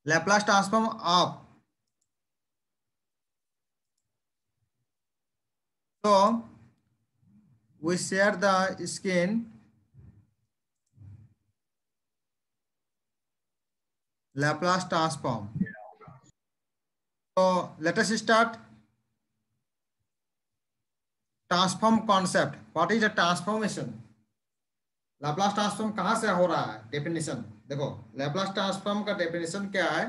Laplace transform of, so we share the skin Laplace transform. So let us start transform concept. What is a transformation? Laplace transform कहाँ से हो रहा है? Definition देखो, Laplace transform का definition क्या है?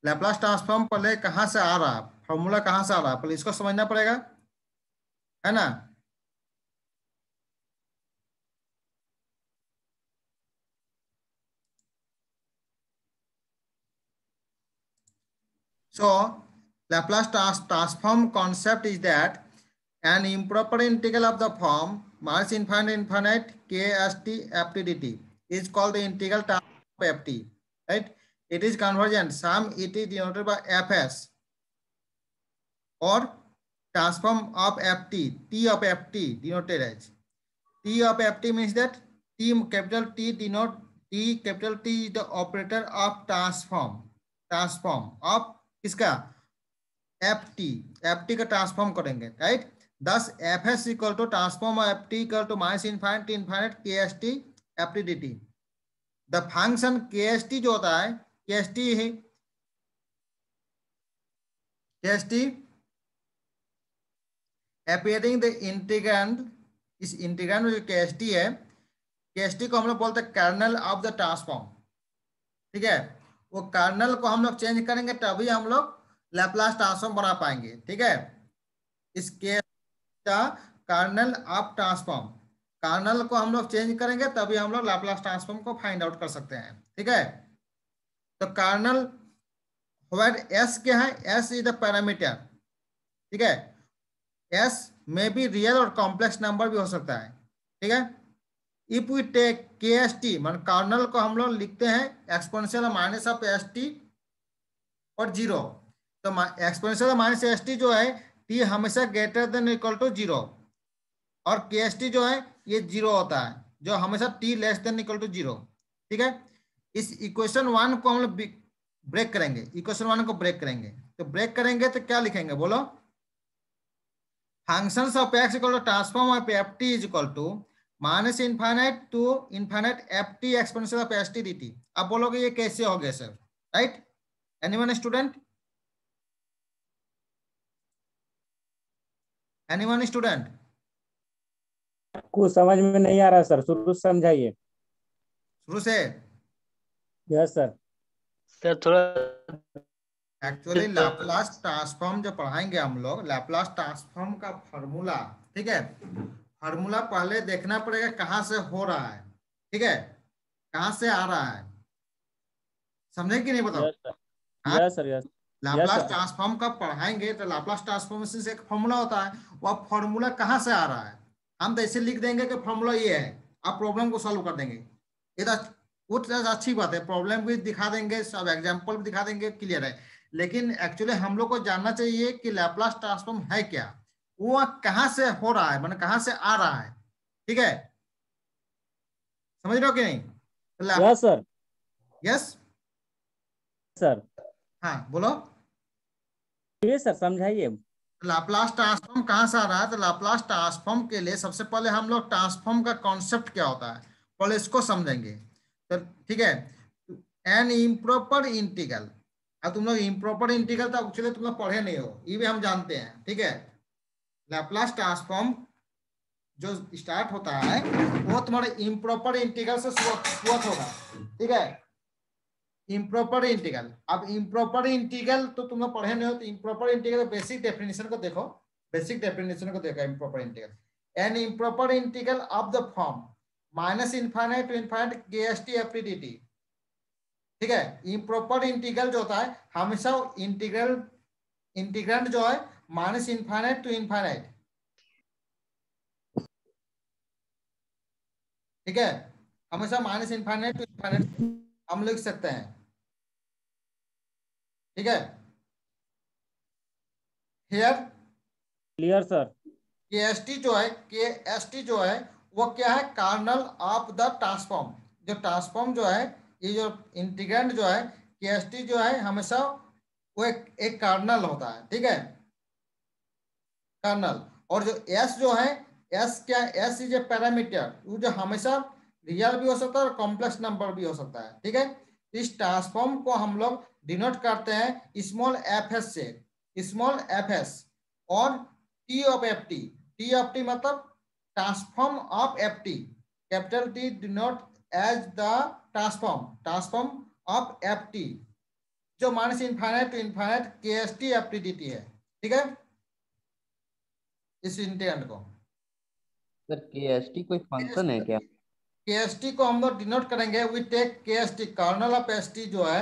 Laplace transform पहले कहाँ से आ रहा है, फॉर्मूला कहाँ से आ रहा है, पहले इसको समझना पड़ेगा, है ना। So Laplace transform concept is that an improper integral of the form minus infinite infinite kst ft dt is called the integral transform of ft, right? It is convergent. Sum it is denoted by fs or transform of ft. T of ft denoted as T of ft means that T capital T denote T capital T is the operator of transform of किसका, F T का transform करेंगे, right. दस F S equal to transform F T equal to minus infinite infinite K S T F T D T. The function K S T जो होता है, K S T है, K S T appearing the integrand, इस integrand में जो के S T है, K S T को हम लोग बोलते हैं कर्नल ऑफ द ट्रांसफॉर्म, ठीक है। वो कर्नल को हम लोग चेंज करेंगे तभी हम लोग लैप्लास ट्रांसफॉर्म बना पाएंगे, ठीक है। इस केस का कर्नल ऑफ ट्रांसफॉर्म, कर्नल को हम लोग चेंज करेंगे तभी हम लोग लैप्लास ट्रांसफॉर्म को फाइंड आउट कर सकते हैं, ठीक है। तो कर्नल व्हेयर एस क्या है, एस इज द पैरामीटर, ठीक है। एस में भी रियल और कॉम्प्लेक्स नंबर भी हो सकता है, ठीक है। If we take K S T, मान कर्नल को हम लोग लिखते हैं exponential minus of S T और जीरो, तो एक्सपोनेंशियल माइनस एस टी जो है, टी हमेशा greater than equal to zero, और के एस टी जो है ये जीरो होता है, जो हमेशा T less than equal to zero, ठीक है। इस इक्वेशन वन को हम लोग ब्रेक करेंगे, इक्वेशन वन को ब्रेक करेंगे, तो ब्रेक करेंगे तो क्या लिखेंगे बोलो, functions of X equal to transform of F T is equal to minus infinite to infinite F T exponential of S T D T. अब बोलोगे ये कैसे हो गया sir, right? Anyone student, anyone student? कुछ समझ में नहीं आ रहा सर, शुरू से समझाइए। शुरू से? Yes sir. सर थोड़ा एक्चुअली लैप्लास ट्रांसफॉर्म जो पढ़ाएंगे हम लोग, लैप्लास ट्रांसफॉर्म का फॉर्मूला, ठीक है, फॉर्मूला पहले देखना पड़ेगा कहाँ से हो रहा है, ठीक है, कहाँ से आ रहा है, समझे कि नहीं बताओ? Yes sir, yes. Laplace transform का पढ़ाएंगे तो लैप्लास ट्रांसफॉर्मेशन से एक फॉर्मूला होता है, वो फॉर्मूला कहाँ से आ रहा है, हम तो ऐसे लिख देंगे कि फॉर्मूला ये है, आप प्रॉब्लम को सॉल्व कर देंगे, ये तो वो अच्छी बात है, प्रॉब्लम भी दिखा देंगे, सब एग्जाम्पल भी दिखा देंगे, क्लियर है। लेकिन एक्चुअली हम लोग को जानना चाहिए कि लैप्लास ट्रांसफॉर्म है क्या, वो कहाँ से हो रहा है, मतलब कहाँ से आ रहा है, ठीक है, समझ रहे हो कि नहीं? Yes sir. यस सर हाँ बोलो, सर समझाइए। लाप्लास ट्रांसफॉर्म कहाँ से आ रहा है? तो लाप्लास ट्रांसफॉर्म के लिए सबसे पहले हम लोग ट्रांसफॉर्म का कॉन्सेप्ट क्या होता है पहले इसको समझेंगे, तो ठीक है। एन इम्प्रॉपर इंटीग्रल, अब तुम लोग इम्प्रॉपर इंटीग्रल तो एक्चुअली तुम लोग पढ़े नहीं हो, ये भी हम जानते हैं, ठीक है। लैप्लास ट्रांसफॉर्म जो स्टार्ट होता है वो तुम्हारे इम्प्रॉपर इंटीग्रल से शुरुआत होगा, ठीक है, इम्प्रॉपर इंटीग्रल। अब इम्प्रॉपर इंटीग्रल तो तुम लोग पढ़े नहीं हो, तो इम्प्रॉपर इंटीग्रल बेसिक डेफिनेशन को देखो, बेसिक डेफिनेशन को देखो improper integral. An improper integral of the form minus infinite to infinite K S T F T D T, ठीक है। इम्प्रॉपर इंटीग्रल जो होता है हमेशा इंटीग्रल इंटीग्रेंड जो है माइनस इनफाइनाइट टू इनफाइनाइट, ठीक है, हमेशा माइनस इनफाइनाइट टू इनफाइनाइट हम लिख सकते हैं, ठीक है। Here clear sir. केएसटी जो है, केएसटी जो है वो क्या है, कर्नल ऑफ द ट्रांसफॉर्म, जो ट्रांसफॉर्म जो है, ये जो इंटीग्रेंड जो है केएसटी जो है हमेशा वो एक कार्नल होता है, ठीक है, कर्नल। और जो एस जो है, एस क्या, एस इज ए पैरामीटर, वो जो हमेशा रियल भी हो सकता है और कॉम्प्लेक्स नंबर भी हो सकता है, ठीक है। इस ट्रांसफॉर्म को हम लोग डिनोट करते हैं स्मॉल एफ एस से, स्मॉल एफ एस और T of F T. T of T मतलब transform of F T, capital T denote as the transform of F T, जो minus infinite to infinite K S T F T D T है, ठीक है, इस integrand को। Sir KST कोई function है क्या? केएसटी को हम लोग डिनोट करेंगे, we take K S T, kernel of S T जो है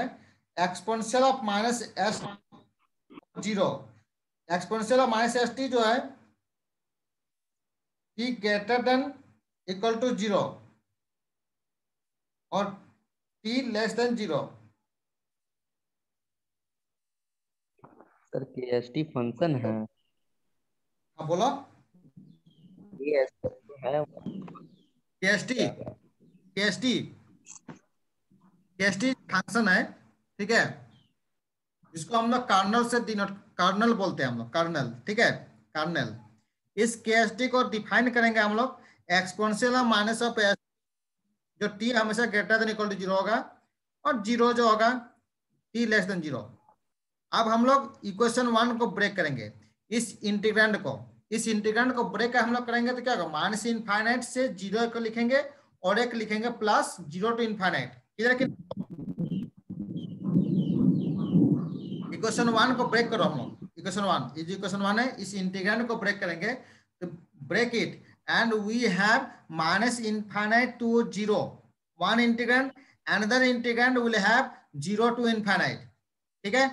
exponential of minus S zero, exponential of minus S T जो है T greater than equal to zero और T less than zero. Sir K S T function है? हाँ बोलो। केएसटी है केएसटी केएसटी केएसटी फंक्शन है, ठीक है, इसको हम लोग कर्नल से डिनोट, कर्नल बोलते हैं हम लोग, कर्नल, ठीक है, कर्नल। इस केएसटी को डिफाइन करेंगे हम लोग एक्सपोनेंशियल माइनस ऑफ एस, जो टी हमेशा greater than equal to zero होगा और जीरो जो होगा टी लेस देन जीरो। अब हम लोग इक्वेशन 1 को ब्रेक करेंगे, इस इंटीग्रेंड को, इस इंटीग्रेंड को ब्रेक हम लोग करेंगे तो क्या होगा, माइनस इनफाइनाइट से जीरो को लिखेंगे और एक लिखेंगे प्लस जीरो टू इनफाइनाइट। इधर इक्वेशन 1 को ब्रेक करो हम लोग, इक्वेशन 1, इज इक्वेशन 1 है, इस इंटीग्रेंड को ब्रेक करेंगे तो break it and we have minus infinite to zero, one integrand, another integrand will have zero to infinite, ठीक है।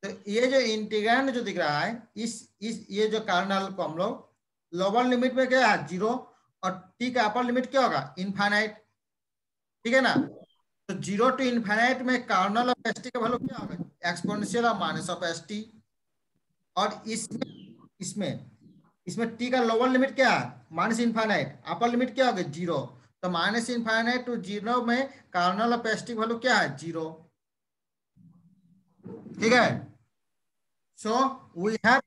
तो ये जो इंटीग्रेंड जो दिख रहा है, इस ये जो कर्नल को हम लोग लोअर लिमिट में क्या है जीरो और टी का अपर लिमिट क्या होगा इनफाइनाइट, ठीक है ना। तो जीरो टू इनफाइनाइट में कर्नल ऑफ एस टी का वैल्यू क्या होगा, exponential of minus of S T. और इसमें इसमें टी का लोअर लिमिट क्या है माइनस इनफाइनाइट, अपर लिमिट क्या होगा जीरो। तो माइनस इनफाइनाइट टू जीरो में kernel of S T value क्या है जीरो, ठीक है। So we have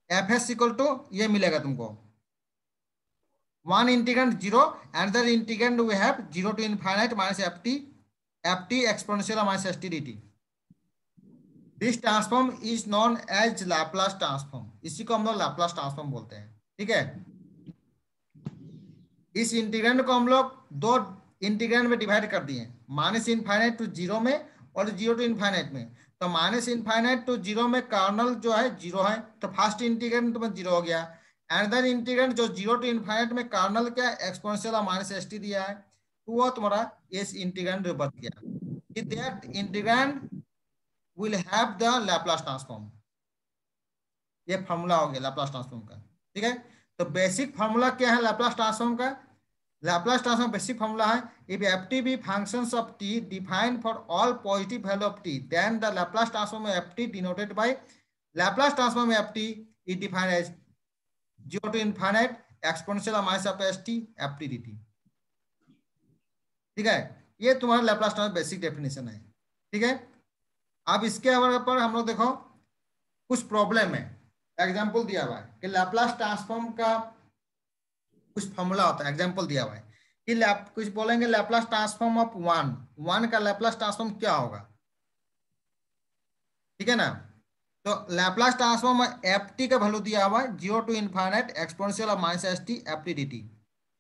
F S equal to ये मिलेगा तुमको, one integrand zero, another integrand we have zero to infinite minus F T exponential minus S T D T. This transform is known as Laplace transform, इसी को हम लोग Laplace transform बोलते हैं, ठीक है। इस इंटीग्रेंड को हम लोग दो इंटीग्रेंड में डिवाइड कर दिए, माइनस इनफाइनाइट टू जीरो में और जीरो टू इनफाइनाइट में। तो माइनस इनफाइनाइट टू जीरो में कर्नल जो है जीरो है, तो फर्स्ट इंटीग्रेंड तो जीरो हो गया। अनदर इंटीग्रेंड जो जीरो टू इनफाइनाइट में कर्नल क्या एक्सपोनेंशियल माइनस एस टी दिया है, तो वो तुम्हारा इस इंटीग्रेंड बच गया। That integrand will have the Laplace transform, ये फार्मूला हो गया लैप्लास ट्रांसफॉर्म का, ठीक है। तो बेसिक फार्मूला क्या है लैप्लास ट्रांसफॉर्म का, लैप्लास ट्रांसफॉर्म बेसिक फार्मूला है if F T be functions of T defined for all positive value of T then the Laplace transform F T denoted by Laplace transform F T is defined as zero to infinite exponential minus of S T F T D T, ठीक है। ये तुम्हारा Laplace transform basic definition है, ठीक है। अब इसके ऊपर हम लोग देखो कुछ प्रॉब्लम है, एग्जांपल दिया हुआ है कि लैप्लास ट्रांसफॉर्म का कुछ फॉर्मूला होता है, एग्जांपल दिया हुआ है कि कुछ बोलेंगे लैप्लास ट्रांसफॉर्म ऑफ वन का लैप्लास ट्रांसफॉर्म क्या होगा, ठीक है ना। तो लैप्लास ट्रांसफॉर्म एफ टी का वैल्यू दिया हुआ है zero to infinite exponential of minus S T F T D T,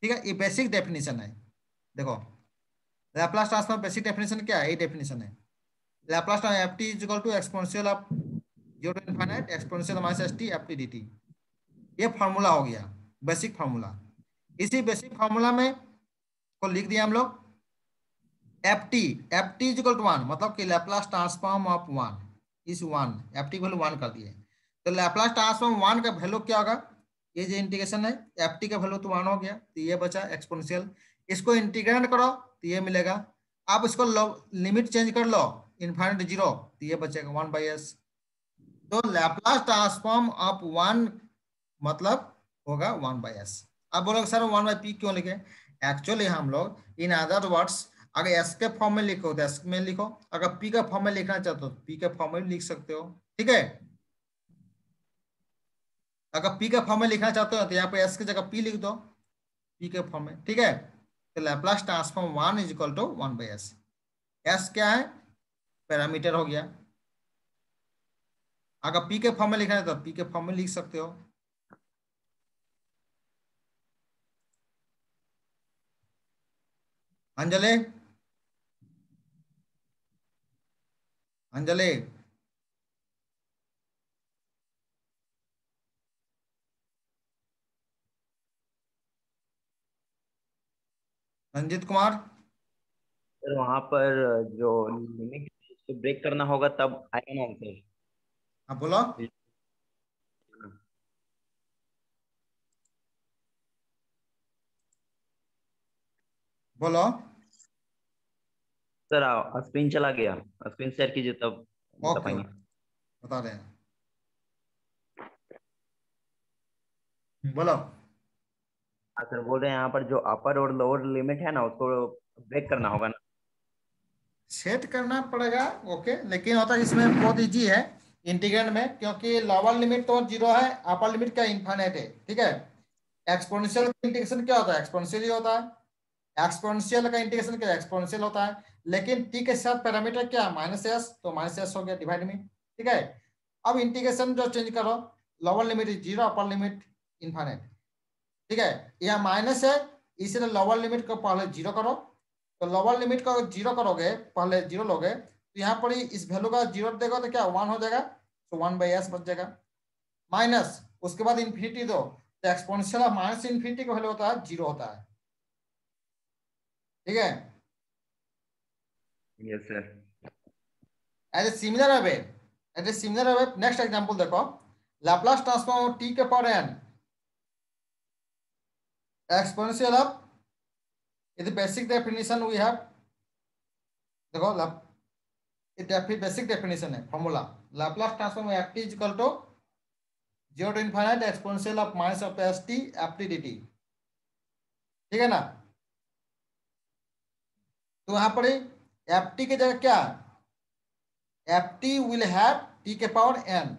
ठीक है। ये बेसिक डेफिनेशन है, देखो लैप्लास ट्रांसफॉर्म बेसिक डेफिनेशन क्या है, ये डेफिनेशन है Laplace transform F T is equal to exponential of zero to infinite exponential of minus S T F T D T. ये फार्मूला हो गया बेसिक फार्मूला। इसी बेसिक फार्मूला में को लिख दिया हम लोग F T is equal to one, मतलब कि Laplace transform of one is one, F T value one कर दिए। तो लैप्लास ट्रांसफॉर्म वन का वैल्यू क्या होगा, ये जो इंटीग्रेशन है एफ टी का वैल्यू तो वन हो गया, तो ये बचा एक्सपोनेंशियल, इसको इंटीग्रेट करो तो ये मिलेगा। आप इसको लिमिट चेंज कर लो इनफाइनाइट जीरो, तो ये बचेगा वन बाई एस। तो लैप्लास ट्रांसफॉर्म ऑफ वन मतलब होगा वन बाई एस। अब बोलोगे सर वन बाई पी क्यों लिखे, एक्चुअली हम लोग इन अदर वर्ड्स अगर एस के फॉर्म में लिखो तो एस में लिखो, अगर पी का फॉर्म में लिखना चाहते हो तो पी के फॉर्म में भी लिख सकते हो। ठीक है, अगर पी का फॉर्म में लिखना चाहते हो तो यहाँ पे एस की जगह पी लिख दो, पी के फॉर्म में। ठीक है, तो Laplace transform 1 is equal to 1 by S. S क्या है, पैरामीटर हो गया। अगर पी के फॉर्म में लिखना है तो पी के फॉर्म में लिख सकते हो। अंजलि, अंजलि, रंजीत कुमार। सर वहां पर जो लिमिट उसको ब्रेक करना होगा तब आएगा ना आंसर। हाँ बोलो। बोलो। सर स्क्रीन चला गया, स्क्रीन शेयर कीजिए तब बता ओके पाएंगे। ओके, बता रहे हैं। बोलो। हाँ सर, बोल रहे हैं यहाँ पर जो अपर और लोअर लिमिट है ना उसको ब्रेक करना होगा ना। सेट करना पड़ेगा। ओके, लेकिन होता है इसमें बहुत इजी है इंटीग्रेंड में, क्योंकि लोअर लिमिट तो 0 है, अपर लिमिट क्या इन्फाइनाइट है। ठीक है, एक्सपोनेंशियल का इंटीग्रेशन क्या होता है, एक्सपोनेंशियल ही होता है। एक्सपोनेंशियल का इंटीग्रेशन क्या एक्सपोनेंशियल होता है, लेकिन टी के साथ पैरामीटर क्या माइनस एस, तो माइनस एस हो गया डिवाइड में। ठीक है, अब इंटीग्रेशन जो चेंज करो, lower limit 0, upper limit infinite. ठीक है, यहाँ माइनस है, इसलिए लोअर लिमिट को पहले 0 करो। तो लोअर लिमिट को 0 करोगे, पहले 0 लोगे, तो यहाँ पर ही इस वैल्यू का 0 देगा तो क्या 1 हो जाएगा, तो 1 बाई एस बच जाएगा। माइनस, उसके बाद इन्फिनिटी दो, तो एक्सपोनेंशियल ऑफ माइनस इन्फिनिटी का वैल्यू होता है 0 होता है। ठीक है, yes sir. As a similar way, as a similar way next example देखो, लाप्लास ट्रांसफॉर्म ऑफ टी के पावर एन एक्सपोनेंशियल ऑफ, ये बेसिक डेफिनेशन वी हैव। देखो ये बेसिक डेफिनेशन है, formula Laplace transform F T is equal to 0 to infinite exponential of minus of S T F T D T. ठीक है ना, तो यहाँ पर एफ टी की जगह क्या, F T will have T के पावर एन,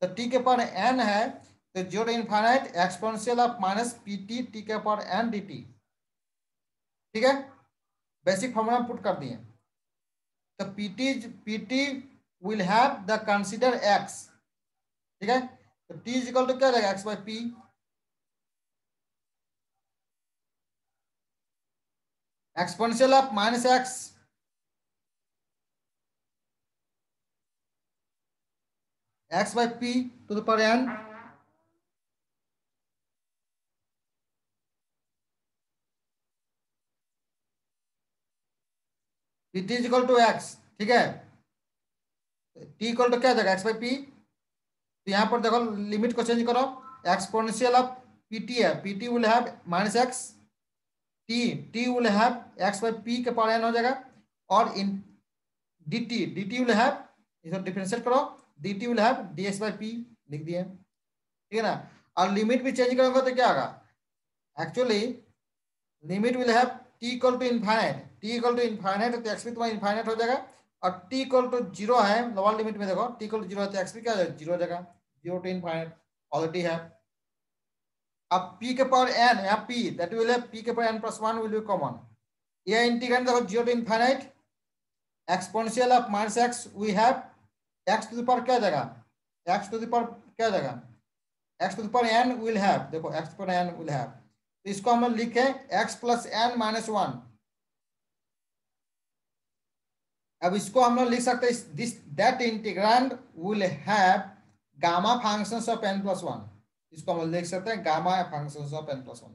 तो टी के पावर एन है, तो 0 infinite exponential of minus P T T के पावर एन डी टी। ठीक है, बेसिक फॉर्मूला पुट कर दिए, तो P T will have the consider X. ठीक है, तो टी इज इक्वल टू क्या जाएगा, X by P. Exponential of minus X, X by P to the power N, P T is equal to X. ठीक है, T equal to क्या जाएगा, X by P. तो यहाँ पर देखो लिमिट को चेंज करो, एक्सपोनेंशियल ऑफ पी टी है, P T will have minus x, T will have x by P के पावर एन हो जाएगा, और इन डी टी विल हैव, इसको डिफरेंशिएट करो, D T will have D x by P लिख दिए। ठीक है ना, और लिमिट भी चेंज करोगे तो क्या होगा, actually limit will have T equal to infinite, T equal to infinite तो एक्स भी तुम्हारा इनफाइनाइट हो जाएगा, और टी इक्वल टू 0 है लोअर लिमिट में, देखो टी इक्वल टू 0 है तो एक्स भी क्या हो जाएगा, 0 हो जाएगा, 0 टू इनफाइनाइट ऑलरेडी है। अब p के पावर n, यहाँ p that will have p के power n plus 1 will be common. ये इंटीग्रेंड देखो 0 to infinite exponential of minus X we have x to the power क्या जाएगा, x टू द पावर क्या जाएगा, x to the power n will have, देखो x to the power n will have, तो इसको हम लिखे x प्लस n माइनस 1। अब इसको हम लोग लिख सकते हैं this that integrand will have gamma functions of n plus 1, इसको हम लिख सकते हैं gamma functions of n plus 1।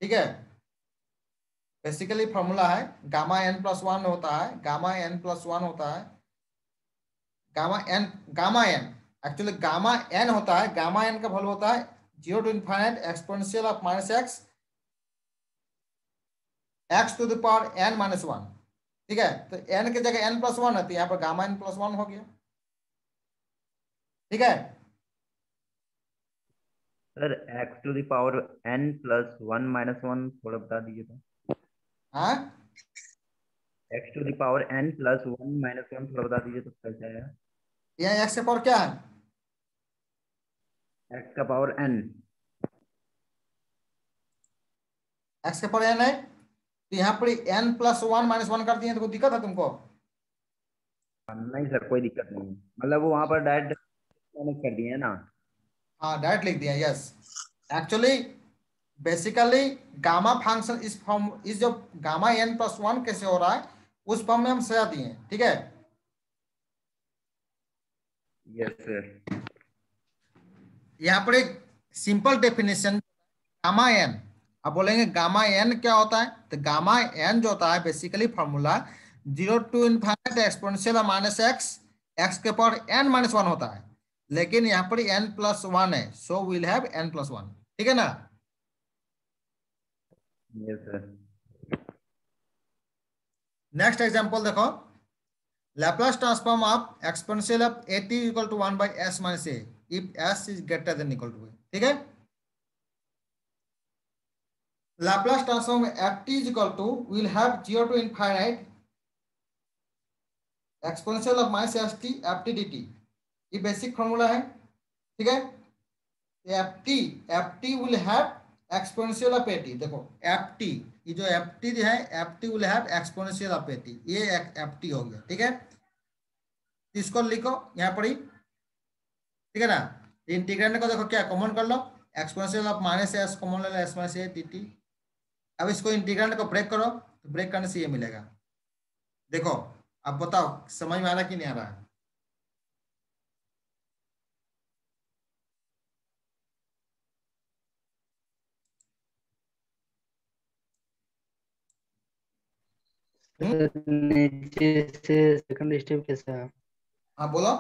ठीक है, बेसिकली फॉर्मूला है गामा n प्लस 1 होता है, गामा n प्लस 1 होता है, gamma n actually gamma n होता है, गामा n का वैल्यू होता है 0 to infinite exponential of minus X, X to the power n minus 1। ठीक है, तो n की जगह n प्लस 1 है, तो यहाँ पर गामा n प्लस 1 हो गया। ठीक है, sir X to the power n plus 1 minus 1 थोड़ा बता दीजिए तो। हाँ x to the power n plus 1 minus 1 थोड़ा बता दीजिए तो कैसे आएगा? यहाँ x के पावर क्या है? x का पावर n। x के पावर n है, तो यहाँ पर n प्लस 1 - 1 कर दिए तो कोई दिक्कत है तुमको? नहीं सर, कोई दिक्कत नहीं है, मतलब वो वहां पर डायरेक्ट मैनेज कर दिए है ना। हाँ डायरेक्ट लिख दिया, yes. Actually basically gamma function इस फॉर्म, इस जो गामा n+1 कैसे हो रहा है उस फॉर्म में हम सजा दिए हैं, ठीक है। Yes sir. यहाँ पर एक सिंपल डेफिनेशन गामा एन, अब बोलेंगे गामा एन क्या होता है, तो गामा एन जो होता है basically formula 0 to infinite exponential minus X, X के पावर n-1 होता है, लेकिन यहाँ पर n+1 है, सो विल हैव n+1, ठीक है ना। Yes sir. नेक्स्ट एग्जांपल देखो, Laplace transform of exponential of at equal to 1 by s minus a if s is greater than equal to a, ठीक है। Laplace transform at is equal to will have 0 to infinite exponential of minus st ft dt, ये basic formula है, ठीक है। ft will have exponential of at, देखो ft, ये जो ft है ft will have exponential of at, ये ft हो गया, ठीक है। इसको लिखो यहाँ पर ही, ठीक है ना। इंटीग्रेंड को देखो क्या कॉमन कर लो, exponential of minus S common ले लो, एस माइनस ए dt। अब इसको इंटीग्रेंड को ब्रेक करो, तो ब्रेक करने से ये मिलेगा। देखो अब बताओ समझ में आ रहा कि नहीं आ रहा है? नीचे से सेकंड स्टेप कैसा है? हाँ बोलो।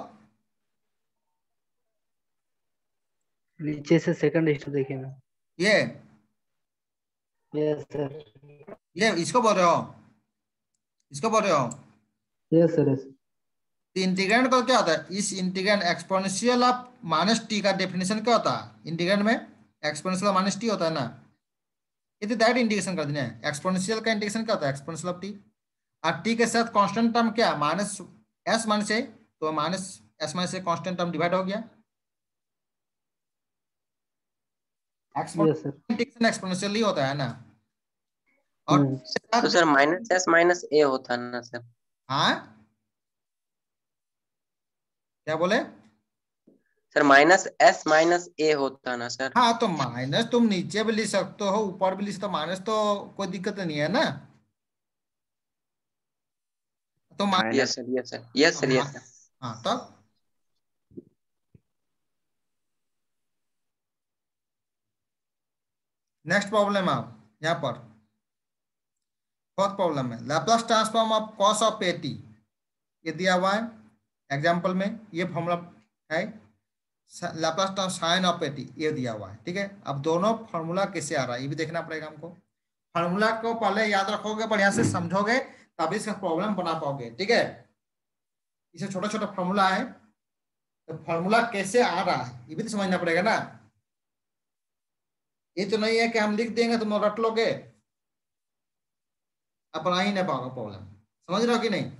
नीचे से सेकंड स्टेप देखिए ना। ये यस सर। ये इसको बोल रहे हो, इसको बोल रहे हो। Yes sir. यस तो इंटीग्रेंड का क्या होता है, इस integrand exponential of minus T का डेफिनेशन क्या होता है, इंटीग्रेंड में एक्सपोनेंशियल माइनस टी होता है ना, ये तो डायरेक्ट इंटीग्रेशन कर देना है। एक्सपोनेंशियल का इंटीग्रेशन क्या होता है, एक्सपोनेंशियल ऑफ टी, और टी के साथ कांस्टेंट टर्म क्या माइनस एस माइनस ए, तो minus S minus a constant term divide हो गया। Yes sir. इंटीग्रेशन एक्सपोनेंशियली होता है ना। और तो सर माइनस एस माइनस ए होता है ना सर? हाँ क्या बोले? सर माइनस एस माइनस ए होता है ना सर? हाँ तो माइनस तुम नीचे भी लिख सकते हो ऊपर भी लिख सकते हो, माइनस तो कोई दिक्कत नहीं है ना। तो yes sir yes sir yes sir yes sir. हाँ तब नेक्स्ट प्रॉब्लम आप यहाँ पर फोर्थ प्रॉब्लम है, Laplace transform of cos of A T, ये दिया हुआ है एग्जाम्पल में, ये फॉर्मूला है। Laplace transform sine of A T ये दिया हुआ है, ठीक है। अब दोनों फॉर्मूला कैसे आ रहा है ये भी देखना पड़ेगा हमको। फॉर्मूला को पहले याद रखोगे, बढ़िया से समझोगे, तभी इसका प्रॉब्लम बना पाओगे, ठीक है। इसे छोटा छोटा फॉर्मूला है, तो फॉर्मूला कैसे आ रहा है ये भी तो समझना पड़ेगा ना। ये तो नहीं है कि हम लिख देंगे तुम रट लोगे, अब बना ही नहीं पाओगे प्रॉब्लम, समझ रहे हो कि नहीं।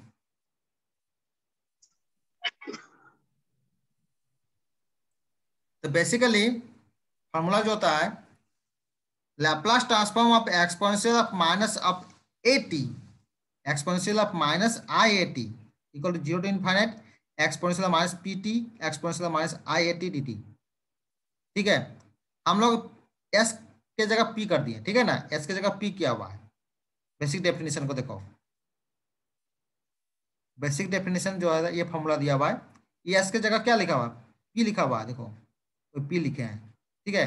तो बेसिकली फॉर्मूला जो होता है Laplace transform of exponential of minus of A T, exponential of minus I A T equal to 0 to infinite exponential of minus P T exponential of minus I A T D T, ठीक है। हम लोग S के जगह P कर दिए, ठीक है ना, एस के जगह पी किया हुआ है। बेसिक डेफिनेशन को देखो, बेसिक डेफिनेशन जो है ये फॉर्मूला दिया हुआ है, ये एस के जगह क्या लिखा हुआ है, पी लिखा हुआ है, देखो तो पी लिखे हैं, ठीक है।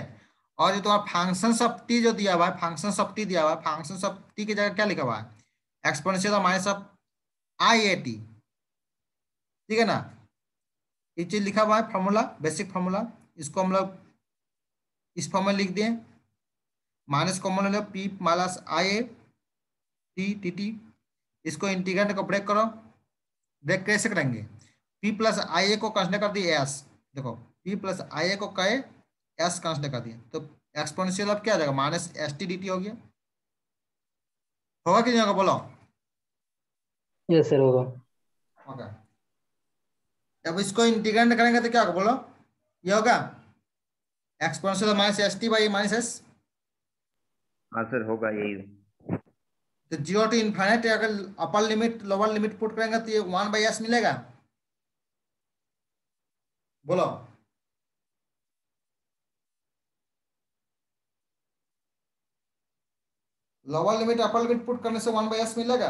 और ये तुम्हारा फंक्शन ऑफ टी जो दिया हुआ है, फंक्शन ऑफ टी दिया हुआ है, फंक्शन ऑफ टी की जगह क्या लिखा हुआ है, exponential of minus of I A T, ठीक है ना। ये चीज लिखा हुआ है फॉर्मूला, बेसिक फॉर्मूला, इसको हम लोग इस फॉर्म में लिख दिए, माइनस कॉमन ले लो, P minus I A T T T, इसको इंटीग्रेंट को ब्रेक करो, ब्रेक कैसे करेंगे, पी प्लस आई ए को कंसिडर कर दिए एस, देखो पी प्लस आई ए को कहे एस कंसिडर कर दिए, तो एक्सपोनेंशियल ऑफ क्या आ जाएगा minus S T D T हो गया, होगा कि नहीं होगा बोलो। यस सर होगा। ओके, अब इसको इंटीग्रेट करेंगे तो क्या होगा बोलो, ये होगा exponential minus S T by minus S. हाँ सर होगा यही। तो जीरो टू इन्फाइनाइट अगर upper limit lower limit put करेंगे तो ये 1/s मिलेगा, बोलो। Lower limit upper limit put करने से 1/s मिलेगा।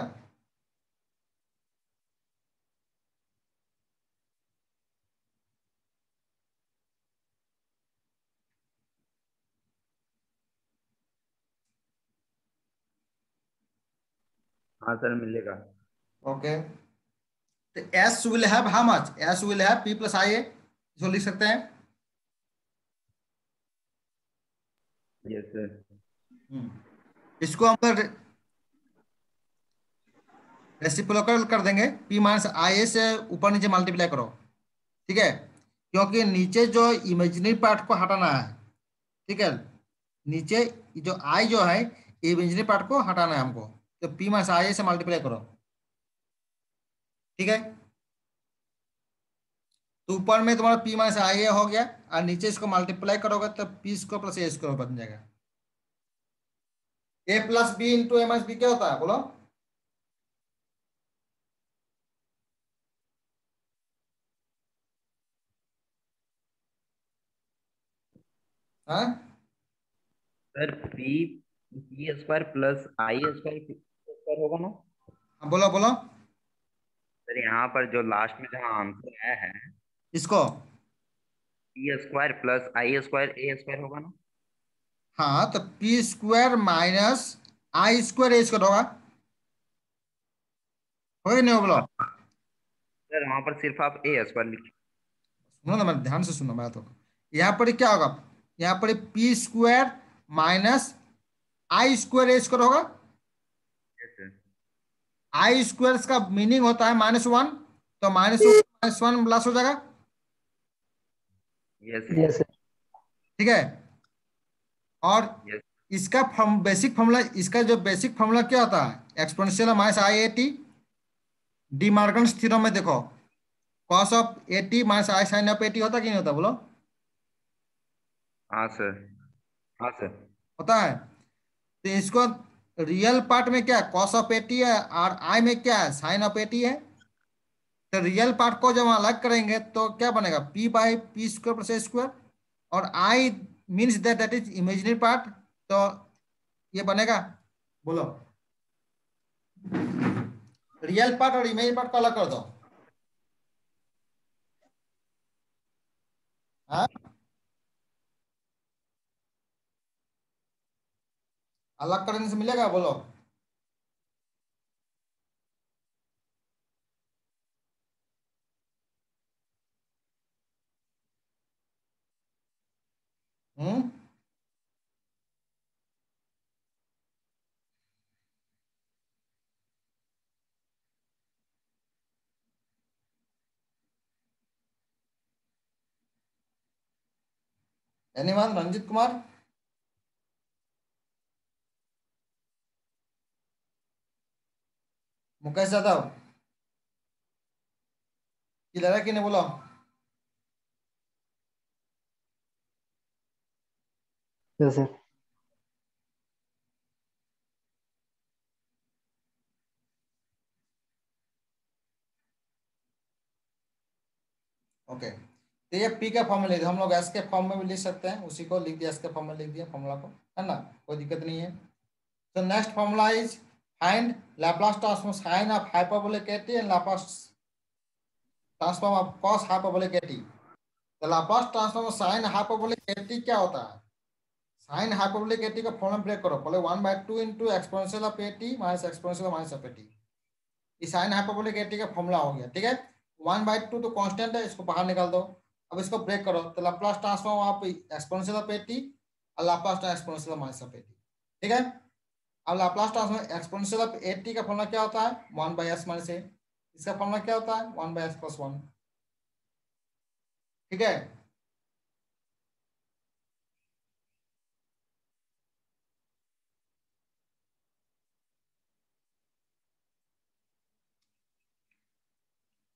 हाँ सर मिलेगा। ओके, तो S will have how much, S will have P plus I A, इसको लिख सकते हैं। Yes sir. इसको हम रेसिप्रोकल कर देंगे, पी माइनस आई ए से ऊपर नीचे मल्टीप्लाई करो, ठीक है, क्योंकि नीचे जो इमेजिनरी पार्ट को हटाना है, ठीक है, नीचे जो आई जो है इमेजिनरी पार्ट को हटाना है हमको, तो पी माइनस आई ए से मल्टीप्लाई करो, ठीक है। तो ऊपर में तुम्हारा पी माइनस आई ए हो गया और नीचे इसको मल्टीप्लाई करोगे तो P square plus A square बन जाएगा। A plus B into A minus B क्या होता है बोलो। हाँ sir P P square plus I square होगा ना। हाँ, बोलो बोलो सर यहाँ पर जो लास्ट में जहाँ आंसर आया है, इसको। P square plus I square A square होगा ना। हाँ, तो P square minus I square A square होगा, हो या नहीं हो बोलो। सर वहाँ पर सिर्फ आप ए स्क्वायर लिखिए। सुनो ना, मैं ध्यान से सुनो मैं तो, यहाँ पर क्या होगा, यहाँ पर P square minus I square A square होगा। Yes sir. आई स्क्वायर का मीनिंग होता है -1, तो -1 प्लस हो जाएगा, यस यस सर। सर। ठीक है। और यस। इसका बेसिक फॉर्मूला, इसका जो बेसिक फॉर्मूला क्या होता है, exponential minus I A T, De Morgan's theorem में देखो, cos of A T minus I sine of A T होता कि नहीं होता बोलो। हाँ सर। हाँ सर। होता है। तो इसको रियल पार्ट में क्या कॉस ऑफ ए टी है और आई में क्या है साइन ऑफ ए टी है, तो रियल पार्ट को जब हम अलग करेंगे तो क्या बनेगा, P by P square plus A square, और I means that that is imaginary part, तो ये बनेगा, बोलो। रियल पार्ट और इमेजिनरी पार्ट को अलग कर दो। हाँ, अलग करने से मिलेगा बोलो। हम्म, धन्यवाद रंजित कुमार। मुकेश यादव, किधर है कि नहीं बोलो। Yes sir. ओके, तो ये पी का फॉर्मूला हम लोग एस के फॉर्म में भी लिख सकते हैं, उसी को लिख दिया, एस के फॉर्म में लिख दिया फॉर्मूला को, है ना, कोई दिक्कत नहीं है। तो next formula is find Laplace transform sine of hyperbolic A T and Laplace transform of cos hyperbolic A T. तो Laplace transform of sine hyperbolic A T क्या होता है, साइन हाइपरबोलिक एटी का फॉर्मूला ब्रेक करो, पहले 1/2 into exponential of A T minus exponential minus of A T, ये sine hyperbolic A T का formula हो गया, ठीक है। 1/2 तो कांस्टेंट है, इसको बाहर निकाल दो। अब इसको ब्रेक करो, तो Laplace transform of exponential of A T और Laplace exponential minus of A T, ठीक है। अब Laplace transform exponential of A T का फॉर्मूला क्या होता है, 1/s माइनस ए, इसका फॉर्मूला क्या होता है 1/s प्लस 1, ठीक है।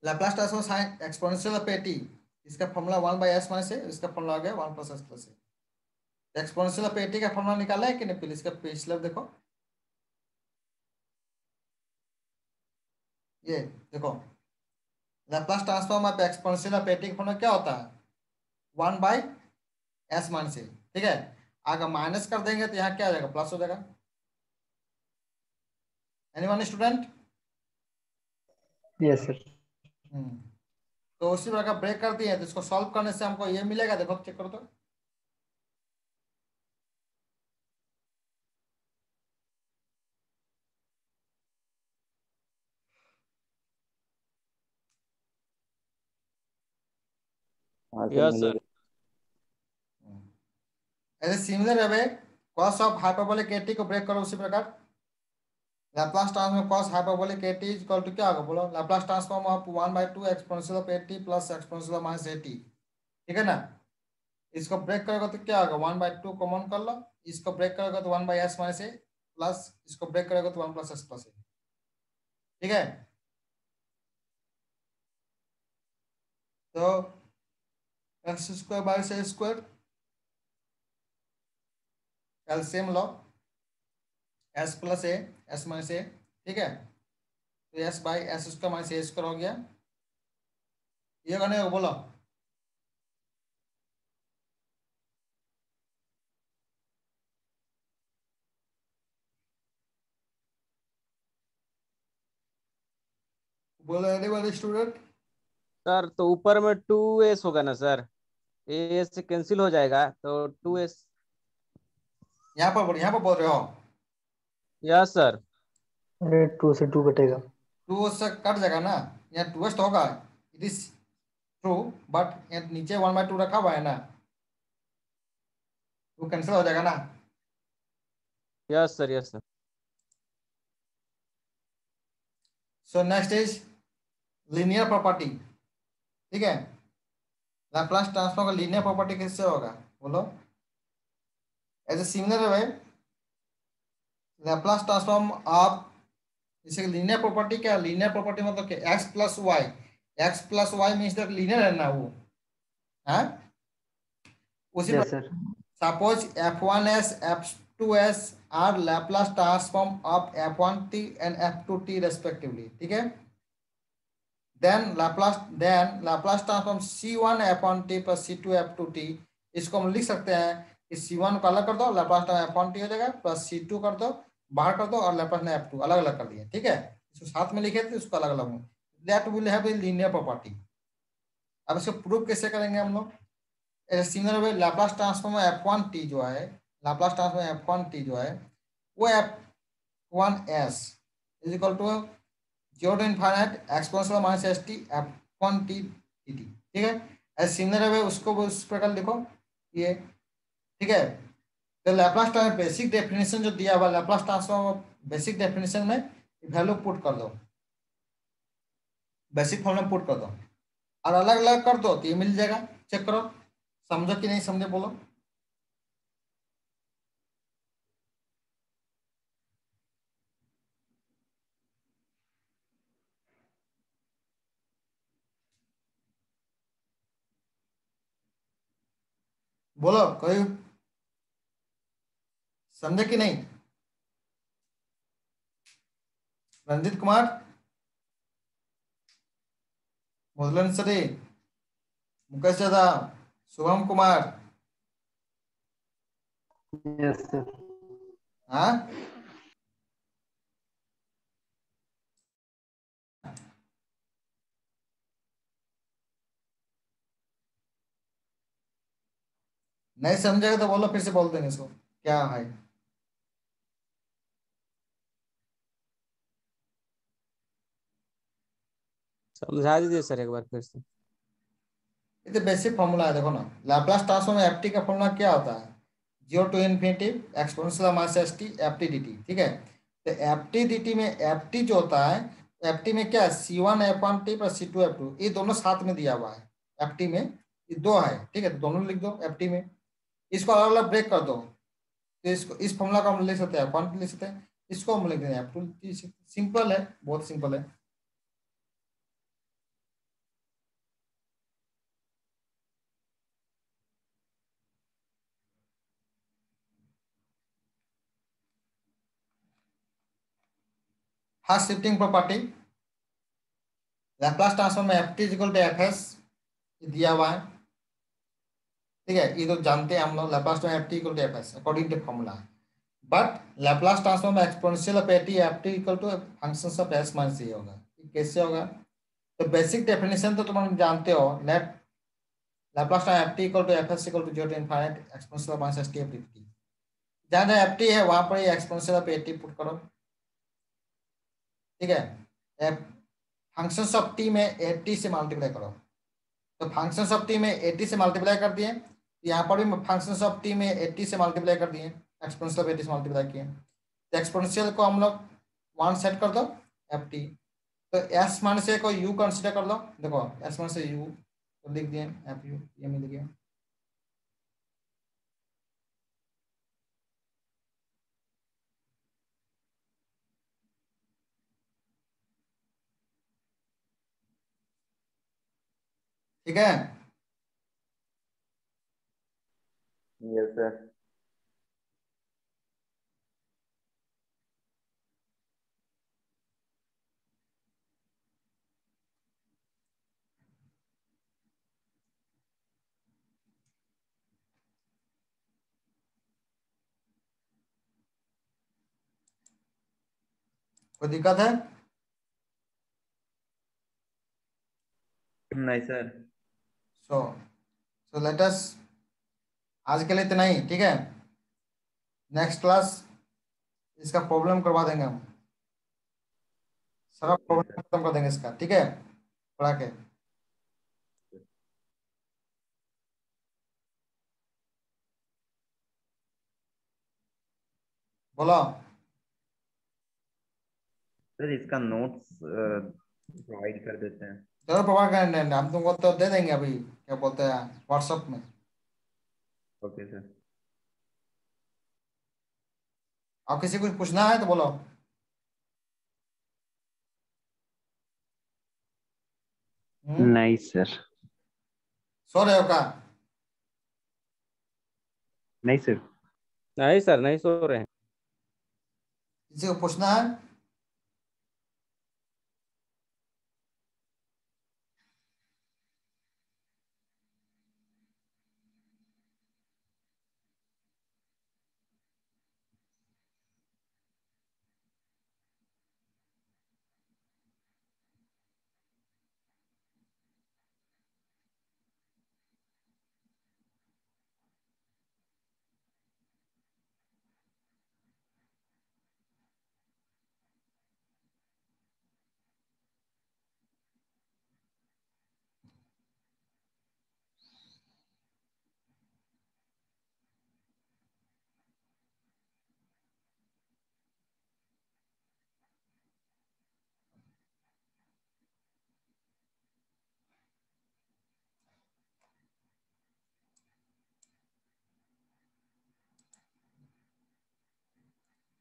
Laplace transform sine exponential of T, इसका फॉर्मूला 1/s माइनस है, इसका फॉर्मूला आ गया 1 + s + a। Exponential of T का फॉर्मूला निकाला है कि नहीं, पहले इसका पिछला देखो, ये देखो Laplace transform of exponential of T का फॉर्मूला क्या होता है, 1/s माइनस a, ठीक है। अगर माइनस कर देंगे तो यहाँ क्या आ जाएगा, प्लस हो जाएगा। Anyone student? Yes sir. तो उसी प्रकार ब्रेक कर दिए, तो इसको सॉल्व करने से हमको ये मिलेगा, देखो चेक करो तो, हाँ सर यस सर। मिलेगा। ऐसे सिमिलर है कॉस ऑफ हाइपरबोलिक एटी को ब्रेक करो उसी प्रकार। Laplace transform cos hyperbolic A T is equal to क्या होगा, बोलो Laplace transform of 1/2 exponential of A T plus exponential of minus A T, ठीक है ना। इसको ब्रेक करोगे तो क्या होगा, 1/2 कॉमन कर लो, इसको ब्रेक करोगे तो 1/s माइनस ए प्लस इसको ब्रेक करोगे तो 1 + s + a, ठीक है। तो x² / LCM low, s + a s minus a, ठीक है। तो s/s² माइनस a² हो गया, ये करने को बोलो। बोलो एनी वाले स्टूडेंट? सर तो ऊपर में 2s होगा ना सर, a से कैंसिल हो जाएगा तो 2s। यहाँ पर बोल रहे हो, यस सर। अरे 2 से 2 कटेगा। 2 से कट जाएगा ना, यहाँ 2s तो होगा, इट इज ट्रू, बट नीचे 1/2 रखा हुआ है ना, वो कैंसिल हो जाएगा ना। Yes sir. Yes sir. So next is linear property, ठीक है। लाप्लास ट्रांसफॉर्म का लीनियर प्रॉपर्टी किससे होगा, बोलो। ऐसे सिमिलर है लाप्लास ट्रांसफॉर्म ऑफ, जैसे लीनियर प्रॉपर्टी क्या, लीनियर प्रॉपर्टी मतलब क्या, x+y मीन्स दैट लीनियर है ना वो, हाँ। उसी yes sir. Suppose f1s f2s are Laplace transform of f1t and f2t respectively, ठीक है। Then Laplace transform c1 f1t + c2 f2t, इसको हम लिख सकते हैं कि c1 को अलग कर दो, लाप्लास ट्रांसफॉर्म f1t हो जाएगा, प्लस c2 कर दो, बाहर कर दो, और लाप्लास ने f2 अलग अलग कर दिया, ठीक है। इसको साथ में लिखे थे, उसको अलग अलग, that will have a linear property. अब इसको प्रूव कैसे करेंगे हम लोग, similar way Laplace transform f1t जो है, लाप्लास ट्रांसफॉर्म f1t जो है वो f1s is equal to 0 to infinite exponential minus st f1t dt, ठीक है। ऐसे सिमिलर वे उसको उस प्रकार लिखो ये, ठीक है। तो लाप्लास ट्रांसफॉर्म बेसिक डेफिनेशन जो दिया हुआ लाप्लास ट्रांसफॉर्म बेसिक डेफिनेशन में वैल्यू पुट कर दो, बेसिक फॉर्मूला पुट कर दो और अलग अलग कर दो तो ये मिल जाएगा। चेक करो समझो कि नहीं समझे, बोलो। बोलो कोई समझे कि नहीं। रंजित कुमार, मुजलन सरी, मुकेश दादा, शुभम कुमार, यस सर। हाँ। नहीं समझेगा तो बोलो, फिर से बोल देंगे इसको क्या है। समझा दीजिए सर एक बार फिर से। ये तो बेसिक फॉर्मूला है, देखो ना लाप्लास ट्रांसफॉर्म में एफ टी का फॉर्मूला क्या होता है, 0 to infinity exponential minus S T F T D T, ठीक है। तो एफ टी डी टी में एफ टी जो होता है, एफ टी में क्या है, c1 f1t + c2 f2, ये दोनों साथ में दिया हुआ है, एफ टी में ये दो है, ठीक है। तो दोनों लिख दो एफ टी में, इसको अलग अलग ब्रेक कर दो, तो इसको इस फॉर्मूला को हम लिख सकते हैं f1 लिख सकते हैं, इसको हम लिख देंगे f2, सिंपल है, बहुत सिंपल है। First shifting property, Laplace transform में F T equal to F S दिया हुआ है, ठीक है, ये तो जानते हैं हम लोग, Laplace transform F T equal to F S according to formula. But Laplace transform में exponential of A T F T equal to function of S minus ये होगा। कैसे होगा? तो बेसिक डेफिनेशन तो तुम जानते हो, let Laplace transform F T equal to F S equal to 0 to infinite exponential of minus S T F T. जहाँ जहाँ एफ टी है वहां पर एक्सपोनेंशियल ऑफ एटी पुट करो, ठीक है। फंक्शंस ऑफ टी में एटी से मल्टीप्लाई करो, तो फंक्शंस ऑफ टी में 80 से मल्टीप्लाई कर दिए, यहाँ पर भी फंक्शंस ऑफ टी में 80 से मल्टीप्लाई कर दिए, एक्सपोनेंशियल ऑफ 80 से मल्टीप्लाई किए, तो एक्सपोनेंशियल को हम लोग 1 सेट कर दो एफ टी, तो एस मान से को यू कंसिडर कर लो, देखो एस मान से यू तो लिख दिए एफ यू, ये मिल गया। ठीक है, यस सर। कोई दिक्कत है? नहीं सर। सो सो लेट अस, आज के लिए इतना ही, ठीक है। नेक्स्ट क्लास इसका प्रॉब्लम करवा देंगे हम, सारा प्रॉब्लम खत्म कर देंगे इसका, ठीक है, पढ़ा के। बोलो। सर इसका नोट्स प्रोवाइड कर देते हैं। जरूर प्रोवाइड करेंगे, हम तुमको तो दे देंगे अभी, क्या बोलते हैं, व्हाट्सएप में। Okay sir. आप किसी को कुछ पूछना है तो बोलो। नहीं सर। सो रहे हो का? नहीं सर। नहीं सर, नहीं सो रहे हैं। किसी को पूछना है?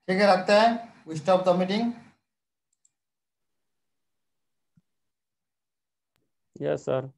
ठीक है, रखते हैं, we stop the meeting. Yes sir.